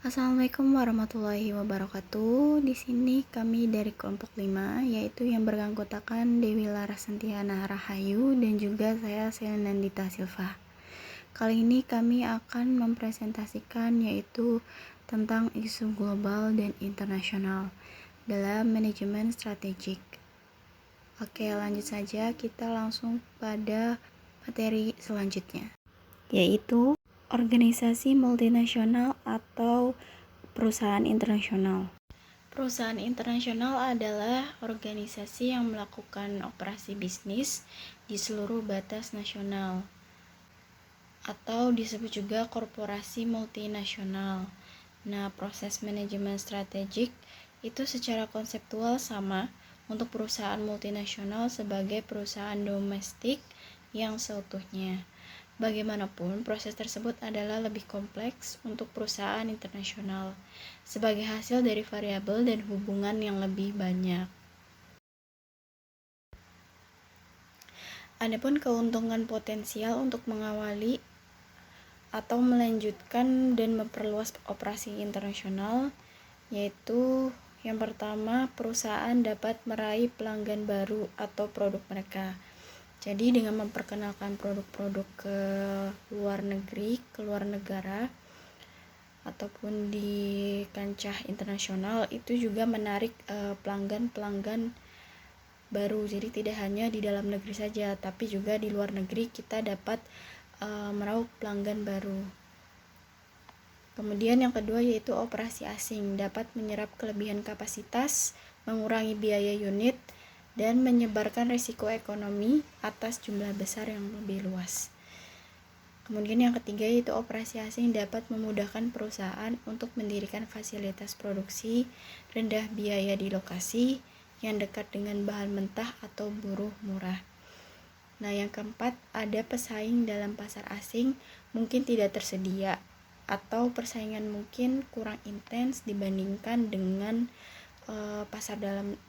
Assalamualaikum warahmatullahi wabarakatuh. Di sini kami dari kelompok 5, yaitu yang beranggotakan Dewi Larasantiana Rahayu dan juga saya Selenandita Silva. Kali ini kami akan mempresentasikan yaitu tentang isu global dan internasional dalam manajemen strategik. Oke, lanjut saja, kita langsung pada materi selanjutnya, yaitu organisasi multinasional atau perusahaan internasional. Perusahaan internasional adalah organisasi yang melakukan operasi bisnis di seluruh batas nasional, atau disebut juga korporasi multinasional. Nah, proses manajemen strategik itu secara konseptual sama untuk perusahaan multinasional sebagai perusahaan domestik yang seutuhnya. Bagaimanapun, proses tersebut adalah lebih kompleks untuk perusahaan internasional sebagai hasil dari variabel dan hubungan yang lebih banyak. Adapun keuntungan potensial untuk mengawali atau melanjutkan dan memperluas operasi internasional, yaitu yang pertama, perusahaan dapat meraih pelanggan baru atau produk mereka. Jadi dengan memperkenalkan produk-produk ke luar negeri, ke luar negara, ataupun di kancah internasional, itu juga menarik pelanggan-pelanggan baru. Jadi tidak hanya di dalam negeri saja, tapi juga di luar negeri kita dapat meraup pelanggan baru. Kemudian yang kedua yaitu operasi asing, dapat menyerap kelebihan kapasitas, mengurangi biaya unit, dan menyebarkan risiko ekonomi atas jumlah besar yang lebih luas. Kemudian yang ketiga yaitu operasi asing dapat memudahkan perusahaan untuk mendirikan fasilitas produksi, rendah biaya di lokasi, yang dekat dengan bahan mentah atau buruh murah. Nah, yang keempat, ada pesaing dalam pasar asing mungkin tidak tersedia atau persaingan mungkin kurang intens dibandingkan dengan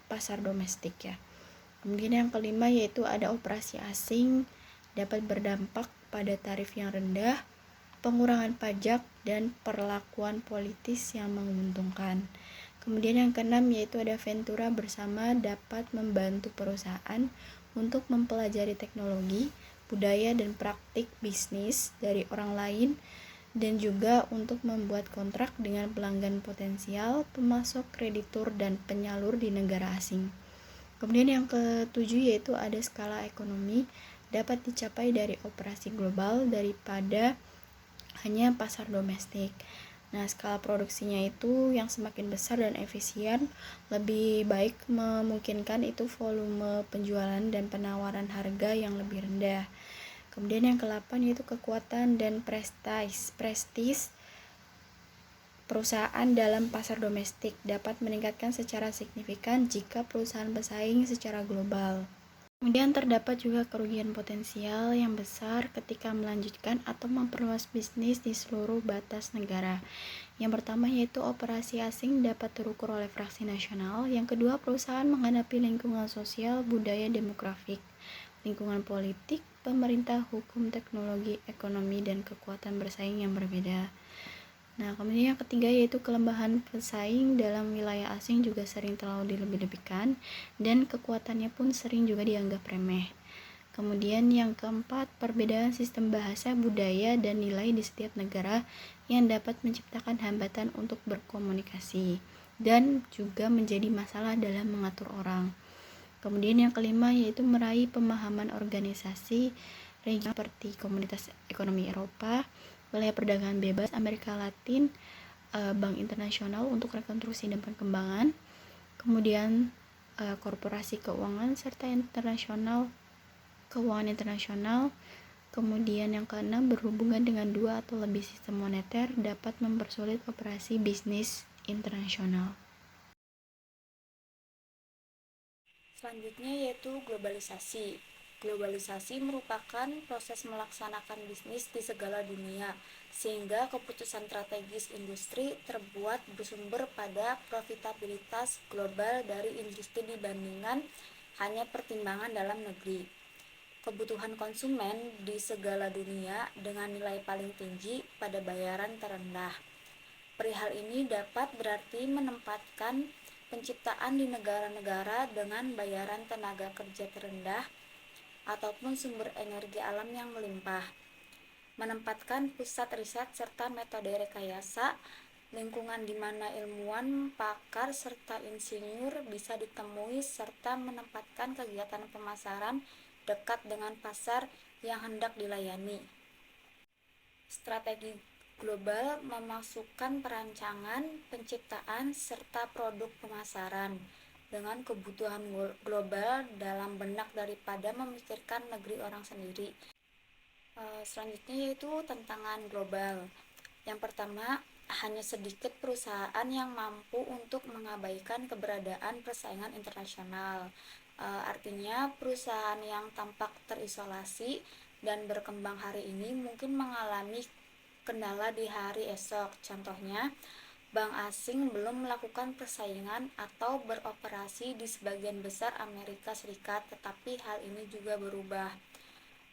pasar domestik ya. Kemudian yang kelima yaitu ada operasi asing dapat berdampak pada tarif yang rendah, pengurangan pajak, dan perlakuan politis yang menguntungkan. Kemudian yang keenam yaitu ada ventura bersama dapat membantu perusahaan untuk mempelajari teknologi, budaya, dan praktik bisnis dari orang lain, dan juga untuk membuat kontrak dengan pelanggan potensial, pemasok, kreditur, dan penyalur di negara asing. Kemudian yang ketujuh yaitu ada skala ekonomi dapat dicapai dari operasi global daripada hanya pasar domestik. Nah, skala produksinya itu yang semakin besar dan efisien, lebih baik memungkinkan itu volume penjualan dan penawaran harga yang lebih rendah. Kemudian yang ke-8 yaitu kekuatan dan prestis perusahaan dalam pasar domestik dapat meningkatkan secara signifikan jika perusahaan bersaing secara global. Kemudian terdapat juga kerugian potensial yang besar ketika melanjutkan atau memperluas bisnis di seluruh batas negara. Yang pertama yaitu operasi asing dapat terukur oleh fraksi nasional. Yang kedua, perusahaan menghadapi lingkungan sosial, budaya, demografik, lingkungan politik, pemerintah, hukum, teknologi, ekonomi, dan kekuatan bersaing yang berbeda. Nah, kemudian yang ketiga yaitu kelembahan pesaing dalam wilayah asing juga sering terlalu dilebih-lebihkan dan kekuatannya pun sering juga dianggap remeh. Kemudian yang keempat, perbedaan sistem bahasa, budaya, dan nilai di setiap negara yang dapat menciptakan hambatan untuk berkomunikasi dan juga menjadi masalah dalam mengatur orang. Kemudian yang kelima yaitu meraih pemahaman organisasi regional seperti Komunitas Ekonomi Eropa, Wilayah Perdagangan Bebas Amerika Latin, Bank Internasional untuk Rekonstruksi dan Perkembangan, kemudian korporasi keuangan serta keuangan internasional. Kemudian yang keenam, berhubungan dengan dua atau lebih sistem moneter dapat mempersulit operasi bisnis internasional. Selanjutnya yaitu globalisasi. Globalisasi merupakan proses melaksanakan bisnis di segala dunia, sehingga keputusan strategis industri terbuat bersumber pada profitabilitas global dari industri dibandingkan hanya pertimbangan dalam negeri. Kebutuhan konsumen di segala dunia dengan nilai paling tinggi pada bayaran terendah. Perihal ini dapat berarti menempatkan penciptaan di negara-negara dengan bayaran tenaga kerja terendah ataupun sumber energi alam yang melimpah. Menempatkan pusat riset serta metode rekayasa, lingkungan di mana ilmuwan, pakar, serta insinyur bisa ditemui serta menempatkan kegiatan pemasaran dekat dengan pasar yang hendak dilayani. Strategi global memasukkan perancangan, penciptaan, serta produk pemasaran dengan kebutuhan global dalam benak daripada memikirkan negeri orang sendiri. Selanjutnya yaitu tantangan global. Yang pertama, hanya sedikit perusahaan yang mampu untuk mengabaikan keberadaan persaingan internasional. Artinya perusahaan yang tampak terisolasi dan berkembang hari ini mungkin mengalami kendala di hari esok. Contohnya, bank asing belum melakukan persaingan atau beroperasi di sebagian besar Amerika Serikat, tetapi hal ini juga berubah.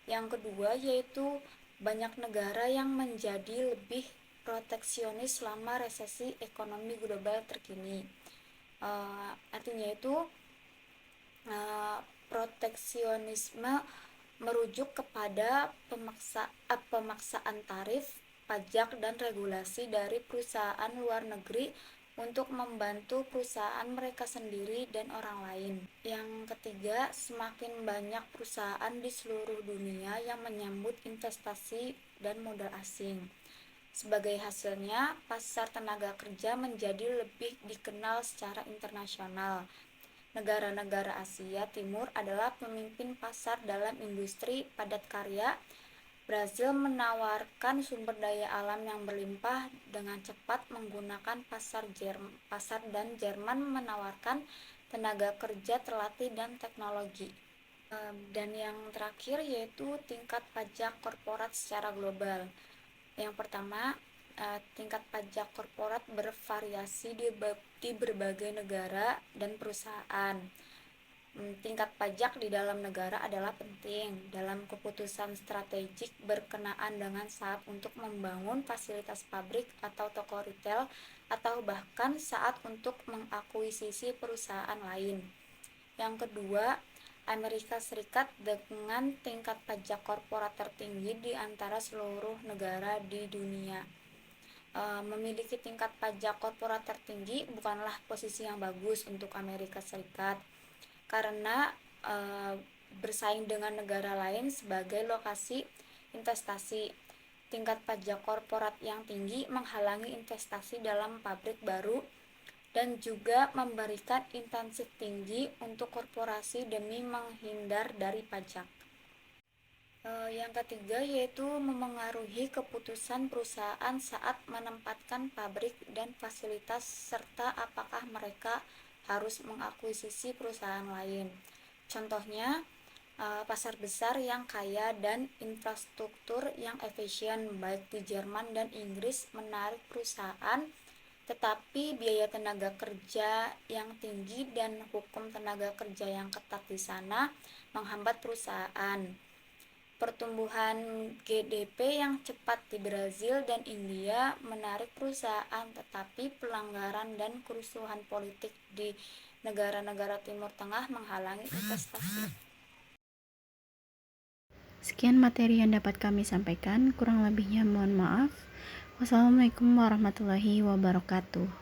Yang kedua yaitu banyak negara yang menjadi lebih proteksionis selama resesi ekonomi global terkini. Artinya itu proteksionisme merujuk kepada pemaksaan tarif, pajak, dan regulasi dari perusahaan luar negeri untuk membantu perusahaan mereka sendiri dan orang lain. Yang ketiga, semakin banyak perusahaan di seluruh dunia yang menyambut investasi dan modal asing. Sebagai hasilnya, pasar tenaga kerja menjadi lebih dikenal secara internasional. Negara-negara Asia Timur adalah pemimpin pasar dalam industri padat karya. Brasil menawarkan sumber daya alam yang berlimpah dengan cepat menggunakan pasar dan Jerman menawarkan tenaga kerja terlatih dan teknologi. Dan yang terakhir yaitu tingkat pajak korporat secara global. Yang pertama, tingkat pajak korporat bervariasi di berbagai negara dan perusahaan. Tingkat pajak di dalam negara adalah penting dalam keputusan strategik berkenaan dengan saat untuk membangun fasilitas pabrik atau toko retail atau bahkan saat untuk mengakuisisi perusahaan lain. Yang kedua, Amerika Serikat dengan tingkat pajak korporat tertinggi di antara seluruh negara di dunia. Memiliki tingkat pajak korporat tertinggi bukanlah posisi yang bagus untuk Amerika Serikat karena bersaing dengan negara lain sebagai lokasi investasi. Tingkat pajak korporat yang tinggi menghalangi investasi dalam pabrik baru dan juga memberikan intensif tinggi untuk korporasi demi menghindar dari pajak. Yang ketiga yaitu memengaruhi keputusan perusahaan saat menempatkan pabrik dan fasilitas serta apakah mereka harus mengakuisisi perusahaan lain. Contohnya, pasar besar yang kaya dan infrastruktur yang efisien baik di Jerman dan Inggris menarik perusahaan, tetapi biaya tenaga kerja yang tinggi dan hukum tenaga kerja yang ketat di sana menghambat perusahaan. Pertumbuhan GDP yang cepat di Brazil dan India menarik perusahaan, tetapi pelanggaran dan kerusuhan politik di negara-negara Timur Tengah menghalangi investasi. Sekian materi yang dapat kami sampaikan, kurang lebihnya mohon maaf. Wassalamualaikum warahmatullahi wabarakatuh.